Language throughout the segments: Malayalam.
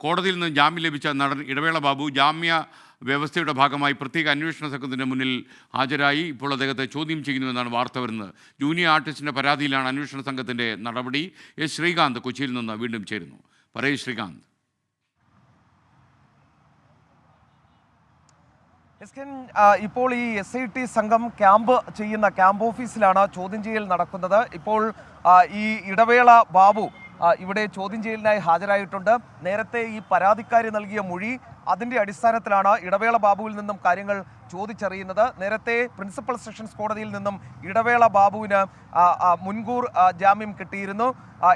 കോടതിയിൽ നിന്ന് ജാമ്യം ലഭിച്ച നടൻ ഇടവേള ബാബു ജാമ്യ വ്യവസ്ഥയുടെ ഭാഗമായി പ്രത്യേക അന്വേഷണ സംഘത്തിൻ്റെ മുന്നിൽ ഹാജരായി. ഇപ്പോൾ അദ്ദേഹത്തെ ചോദ്യം ചെയ്യുന്നുവെന്നാണ് വാർത്ത വരുന്നത്. ജൂനിയർ ആർട്ടിസ്റ്റിൻ്റെ പരാതിയിലാണ് അന്വേഷണ സംഘത്തിൻ്റെ നടപടി. എസ് ശ്രീകാന്ത് കൊച്ചിയിൽ നിന്ന് വീണ്ടും ചേരുന്നു. പറയൂ ശ്രീകാന്ത്. ഇപ്പോൾ ഈ SIT സംഘം ക്യാമ്പ് ചെയ്യുന്ന ക്യാമ്പ് ഓഫീസിലാണ് ചോദ്യം ചെയ്യൽ നടക്കുന്നത്. ഇപ്പോൾ ഈ ഇടവേള ബാബു ഇവിടെ ചോദ്യം ചെയ്യലിനായി ഹാജരായിട്ടുണ്ട്. നേരത്തെ ഈ പരാതിക്കാരി നൽകിയ മൊഴി അതിൻ്റെ അടിസ്ഥാനത്തിലാണ് ഇടവേള ബാബുവിൽ നിന്നും കാര്യങ്ങൾ ചോദിച്ചറിയുന്നത്. നേരത്തെ പ്രിൻസിപ്പൽ സെഷൻസ് കോടതിയിൽ നിന്നും ഇടവേള ബാബുവിന് മുൻകൂർ ജാമ്യം കിട്ടിയിരുന്നു.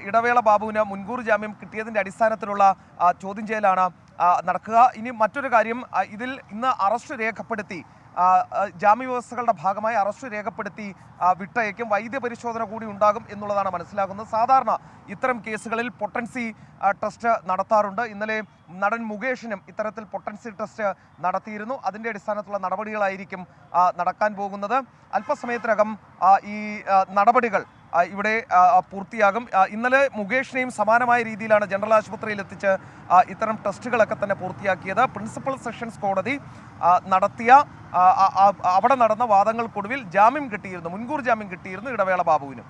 ഇടവേള ബാബുവിന് മുൻകൂർ ജാമ്യം കിട്ടിയതിൻ്റെ അടിസ്ഥാനത്തിലുള്ള ചോദ്യം ചെയ്യലാണ് നടക്കുക. ഇനി മറ്റൊരു കാര്യം, ഇതിൽ ഇന്ന് അറസ്റ്റ് രേഖപ്പെടുത്തി ജാമ്യ വ്യവസ്ഥകളുടെ ഭാഗമായി അറസ്റ്റ് രേഖപ്പെടുത്തി വിട്ടയക്കും. വൈദ്യപരിശോധന കൂടി ഉണ്ടാകും എന്നുള്ളതാണ് മനസ്സിലാക്കുന്നത്. സാധാരണ ഇത്തരം കേസുകളിൽ പൊട്ടൻസി ടെസ്റ്റ് നടത്താറുണ്ട്. ഇന്നലെ നടൻ മുകേഷിനും ഇത്തരത്തിൽ പൊട്ടൻസി ടെസ്റ്റ് നടത്തിയിരുന്നു. അതിൻ്റെ അടിസ്ഥാനത്തിലുള്ള നടപടികളായിരിക്കും നടക്കാൻ പോകുന്നത്. അല്പസമയത്തിനകം ഈ നടപടികൾ ഇവിടെ പൂർത്തിയാകും. ഇന്നലെ മുകേഷിനെയും സമാനമായ രീതിയിലാണ് ജനറൽ ആശുപത്രിയിൽ എത്തിച്ച് ഇത്തരം ടെസ്റ്റുകളൊക്കെ തന്നെ പൂർത്തിയാക്കിയത്. പ്രിൻസിപ്പൽ സെഷൻസ് കോടതി നടത്തിയ അവിടെ നടന്ന വാദങ്ങൾക്കൊടുവിൽ ജാമ്യം കിട്ടിയിരുന്നു, മുൻകൂർ ജാമ്യം കിട്ടിയിരുന്നു ഇടവേള ബാബുവിനും.